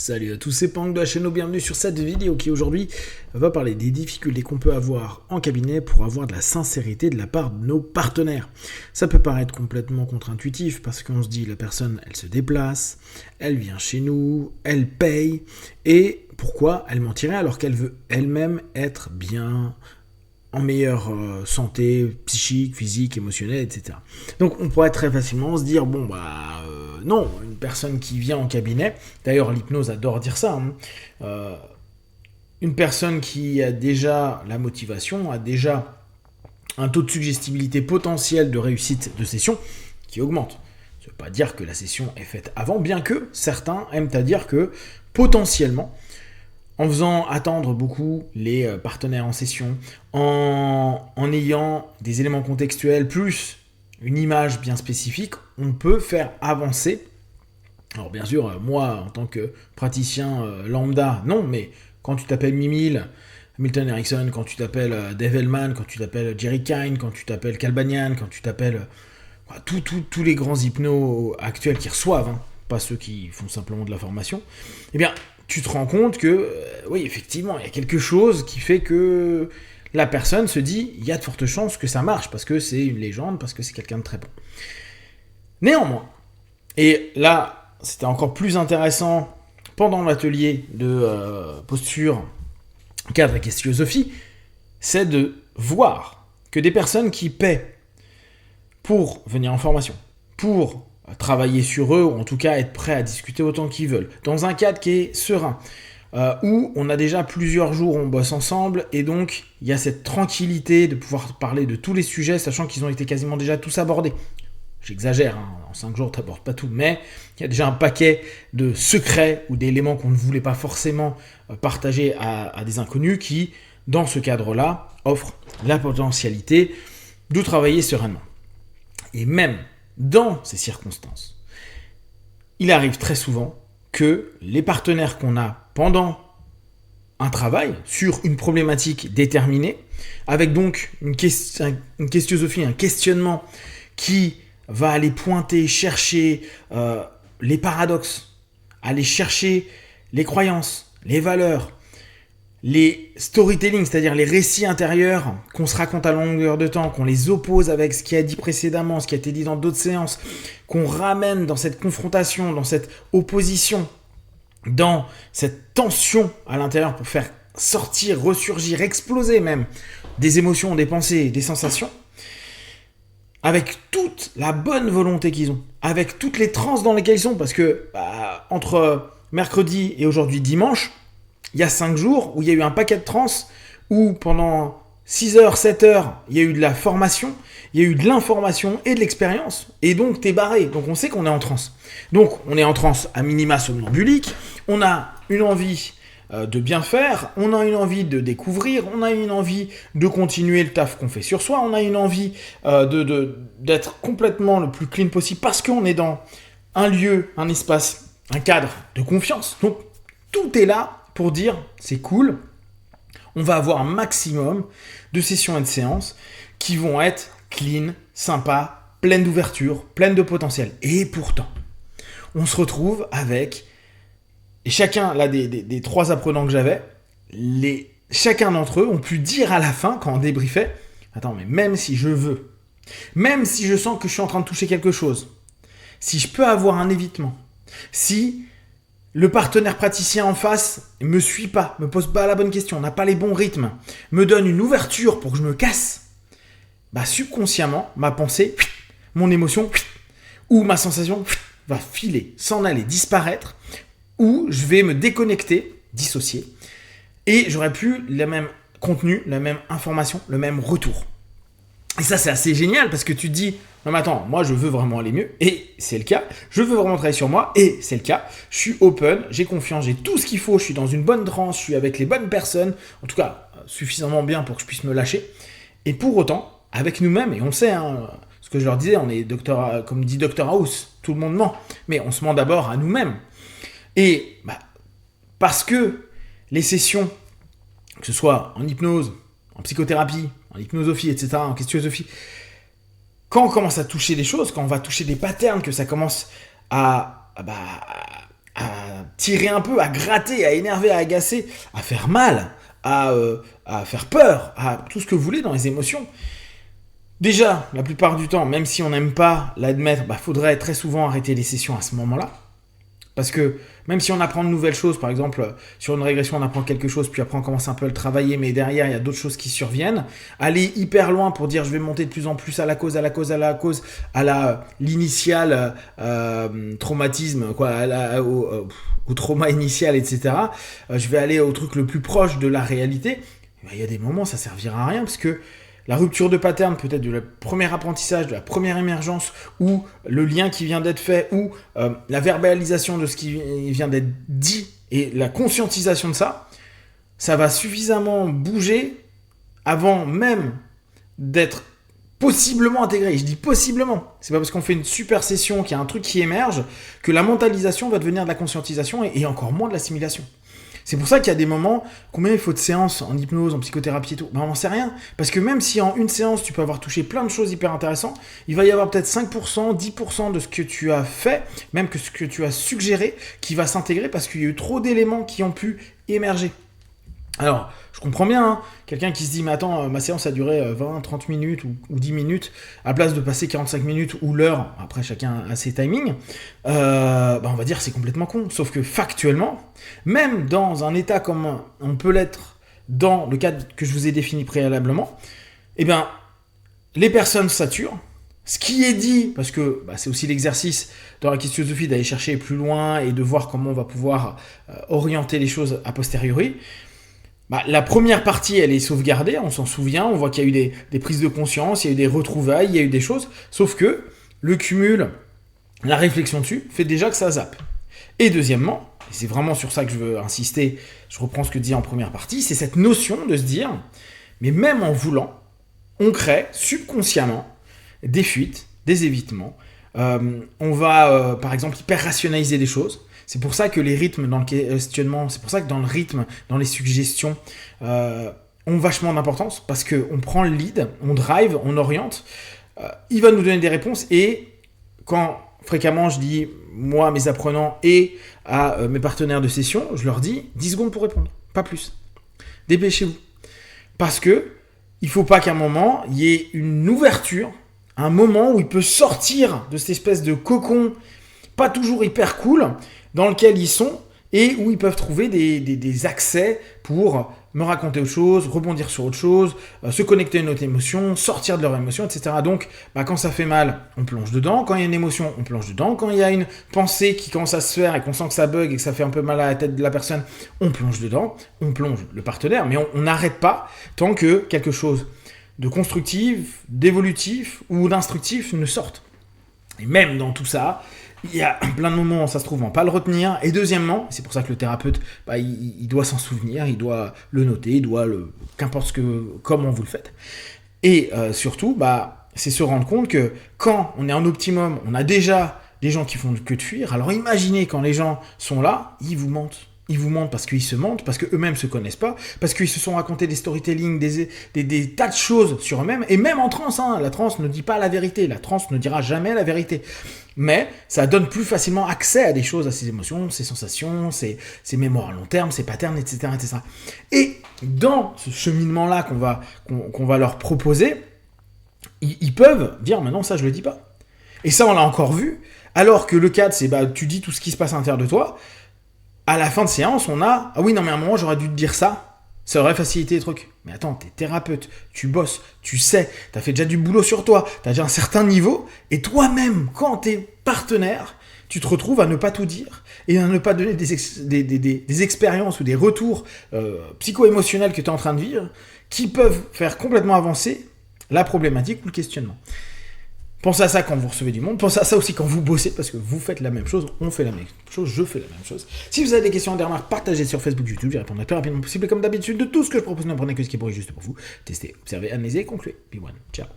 Salut à tous, c'est Pang de la chaîne, bienvenue sur cette vidéo qui aujourd'hui va parler des difficultés qu'on peut avoir en cabinet pour avoir de la sincérité de la part de nos partenaires. Ça peut paraître complètement contre-intuitif parce qu'on se dit la personne elle se déplace, elle vient chez nous, elle paye et pourquoi elle mentirait alors qu'elle veut elle-même être bien en meilleure santé psychique, physique, émotionnelle, etc. Donc on pourrait très facilement se dire, non, une personne qui vient en cabinet, d'ailleurs l'hypnose adore dire ça, une personne qui a déjà la motivation, a déjà un taux de suggestibilité potentiel de réussite de session qui augmente. Ça ne veut pas dire que la session est faite avant, bien que certains aiment à dire que potentiellement, en faisant attendre beaucoup les partenaires en session, en ayant des éléments contextuels plus une image bien spécifique, on peut faire avancer. Alors bien sûr, moi, en tant que praticien lambda, non, mais quand tu t'appelles Mimile, Milton Erickson, quand tu t'appelles Dave Hellman, quand tu t'appelles Jerry Kine, quand tu t'appelles Calbanian, quand tu t'appelles tous les grands hypnos actuels qui reçoivent, pas ceux qui font simplement de la formation, eh bien, tu te rends compte que, oui, effectivement, il y a quelque chose qui fait que la personne se dit, il y a de fortes chances que ça marche, parce que c'est une légende, parce que c'est quelqu'un de très bon. Néanmoins, et là, c'était encore plus intéressant pendant l'atelier de posture, cadre et questionnosophie, c'est de voir que des personnes qui paient pour venir en formation, pour travailler sur eux, ou en tout cas être prêts à discuter autant qu'ils veulent, dans un cadre qui est serein, où on a déjà plusieurs jours, on bosse ensemble, et donc il y a cette tranquillité de pouvoir parler de tous les sujets, sachant qu'ils ont été quasiment déjà tous abordés. J'exagère, en 5 jours, tu n'abordes pas tout, mais il y a déjà un paquet de secrets ou d'éléments qu'on ne voulait pas forcément partager à des inconnus qui, dans ce cadre-là, offrent la potentialité de travailler sereinement. Et même dans ces circonstances, il arrive très souvent que les partenaires qu'on a pendant un travail sur une problématique déterminée, avec donc une questionnosophie, un questionnement qui va aller pointer, chercher les paradoxes, aller chercher les croyances, les valeurs, les storytelling, c'est-à-dire les récits intérieurs qu'on se raconte à longueur de temps, qu'on les oppose avec ce qui a dit précédemment, ce qui a été dit dans d'autres séances, qu'on ramène dans cette confrontation, dans cette opposition, dans cette tension à l'intérieur pour faire sortir, ressurgir, exploser même des émotions, des pensées, des sensations, avec toute la bonne volonté qu'ils ont, avec toutes les transes dans lesquelles ils sont, parce que entre mercredi et aujourd'hui dimanche, il y a 5 jours où il y a eu un paquet de trans, où pendant 6 heures, 7 heures, il y a eu de la formation, il y a eu de l'information et de l'expérience, et donc t'es barré, donc on sait qu'on est en trans. Donc on est en trans à minima somnambulique, on a une envie de bien faire, on a une envie de découvrir, on a une envie de continuer le taf qu'on fait sur soi, on a une envie d'être complètement le plus clean possible, parce qu'on est dans un lieu, un espace, un cadre de confiance. Donc tout est là pour dire, c'est cool, on va avoir un maximum de sessions et de séances qui vont être clean, sympa, pleines d'ouverture, pleines de potentiel. Et pourtant, on se retrouve avec, et chacun là, des 3 apprenants que j'avais, chacun d'entre eux ont pu dire à la fin, quand on débriefait, attends, mais même si je veux, même si je sens que je suis en train de toucher quelque chose, si je peux avoir un évitement, si le partenaire praticien en face me suit pas, me pose pas la bonne question, n'a pas les bons rythmes, me donne une ouverture pour que je me casse, subconsciemment, ma pensée, mon émotion ou ma sensation va filer, s'en aller, disparaître, ou je vais me déconnecter, dissocier, et j'aurai plus le même contenu, la même information, le même retour. Et ça, c'est assez génial parce que tu te dis, non mais attends, moi je veux vraiment aller mieux, et c'est le cas, je veux vraiment travailler sur moi, et c'est le cas, je suis open, j'ai confiance, j'ai tout ce qu'il faut, je suis dans une bonne transe, je suis avec les bonnes personnes, en tout cas suffisamment bien pour que je puisse me lâcher, et pour autant, avec nous-mêmes, et on le sait, ce que je leur disais, on est docteur, comme dit Dr House, tout le monde ment, mais on se ment d'abord à nous-mêmes, et parce que les sessions, que ce soit en hypnose, en psychothérapie, en hypnosophie, etc., en questionnosophie, quand on commence à toucher des choses, quand on va toucher des patterns, que ça commence à tirer un peu, à gratter, à énerver, à agacer, à faire mal, à faire peur, à tout ce que vous voulez dans les émotions. Déjà, la plupart du temps, même si on n'aime pas l'admettre, faudrait très souvent arrêter les sessions à ce moment-là. Parce que même si on apprend de nouvelles choses, par exemple, sur une régression, on apprend quelque chose, puis après on commence un peu à le travailler, mais derrière, il y a d'autres choses qui surviennent. Aller hyper loin pour dire je vais monter de plus en plus à la cause, à l'initial traumatisme, au trauma initial, etc. Je vais aller au truc le plus proche de la réalité. Il y a des moments, ça servira à rien, parce que la rupture de pattern, peut-être de le premier apprentissage, de la première émergence, ou le lien qui vient d'être fait, ou la verbalisation de ce qui vient d'être dit, et la conscientisation de ça, ça va suffisamment bouger avant même d'être possiblement intégré. Je dis possiblement. C'est pas parce qu'on fait une super session, qu'il y a un truc qui émerge, que la mentalisation va devenir de la conscientisation, et encore moins de l'assimilation. C'est pour ça qu'il y a des moments, combien il faut de séances en hypnose, en psychothérapie et tout, on n'en sait rien. Parce que même si en une séance, tu peux avoir touché plein de choses hyper intéressantes, il va y avoir peut-être 5%, 10% de ce que tu as fait, même que ce que tu as suggéré, qui va s'intégrer parce qu'il y a eu trop d'éléments qui ont pu émerger. Alors, je comprends bien, hein, quelqu'un qui se dit « Mais attends, ma séance a duré 20, 30 minutes ou 10 minutes, à place de passer 45 minutes ou l'heure, après chacun a ses timings, on va dire c'est complètement con. » Sauf que factuellement, même dans un état comme on peut l'être dans le cadre que je vous ai défini préalablement, les personnes saturent. Ce qui est dit, parce que c'est aussi l'exercice dans la questionnosophie d'aller chercher plus loin et de voir comment on va pouvoir orienter les choses a posteriori. La première partie, elle est sauvegardée, on s'en souvient, on voit qu'il y a eu des prises de conscience, il y a eu des retrouvailles, il y a eu des choses, sauf que le cumul, la réflexion dessus, fait déjà que ça zappe. Et deuxièmement, et c'est vraiment sur ça que je veux insister, je reprends ce que je dis en première partie, c'est cette notion de se dire, mais même en voulant, on crée subconsciemment des fuites, des évitements, on va par exemple hyper rationaliser des choses. C'est pour ça que les rythmes dans le questionnement, c'est pour ça que dans le rythme, dans les suggestions, ont vachement d'importance, parce qu'on prend le lead, on drive, on oriente, il va nous donner des réponses, et quand fréquemment je dis, moi, mes apprenants et à mes partenaires de session, je leur dis 10 secondes pour répondre, pas plus. Dépêchez-vous. Parce que il ne faut pas qu'à un moment, il y ait une ouverture, un moment où il peut sortir de cette espèce de cocon, pas toujours hyper cool, dans lequel ils sont, et où ils peuvent trouver des accès pour me raconter autre chose, rebondir sur autre chose, se connecter à une autre émotion, sortir de leur émotion, etc. Donc, quand ça fait mal, on plonge dedans. Quand il y a une émotion, on plonge dedans. Quand il y a une pensée qui commence à se faire et qu'on sent que ça bug et que ça fait un peu mal à la tête de la personne, on plonge dedans. On plonge le partenaire, mais on n'arrête pas tant que quelque chose de constructif, d'évolutif ou d'instructif ne sorte. Et même dans tout ça, il y a plein de moments où ça se trouve en pas le retenir. Et deuxièmement, c'est pour ça que le thérapeute, il doit s'en souvenir, il doit le noter, il doit qu'importe comment vous le faites. Et surtout, c'est se rendre compte que quand on est en optimum, on a déjà des gens qui font que de fuir. Alors imaginez quand les gens sont là, ils vous mentent. Ils vous mentent parce qu'ils se mentent, parce qu'eux-mêmes ne se connaissent pas, parce qu'ils se sont racontés des storytelling, des tas de choses sur eux-mêmes, et même en transe, la transe ne dit pas la vérité, la transe ne dira jamais la vérité. Mais ça donne plus facilement accès à des choses, à ses émotions, ses sensations, ses mémoires à long terme, ses patterns, etc., etc. Et dans ce cheminement-là qu'on va leur proposer, ils peuvent dire « mais non, ça je le dis pas ». Et ça, on l'a encore vu, alors que le cadre, c'est tu dis tout ce qui se passe à l'intérieur de toi. À la fin de séance, on a « Ah oui, non, mais à un moment, j'aurais dû te dire ça. Ça aurait facilité les trucs. » Mais attends, t'es thérapeute, tu bosses, tu sais, t'as fait déjà du boulot sur toi, t'as déjà un certain niveau, et toi-même, quand t'es partenaire, tu te retrouves à ne pas tout dire, et à ne pas donner des expériences ou des retours psycho-émotionnels que t'es en train de vivre, qui peuvent faire complètement avancer la problématique ou le questionnement. Pensez à ça quand vous recevez du monde, pensez à ça aussi quand vous bossez, parce que vous faites la même chose, on fait la même chose, je fais la même chose. Si vous avez des questions, des remarques, partagez sur Facebook, YouTube, j'y répondrai le plus rapidement possible. Et comme d'habitude, de tout ce que je propose, n'apprenez que ce qui est pour juste pour vous. Testez, observez, analysez et concluez. Be one. Ciao.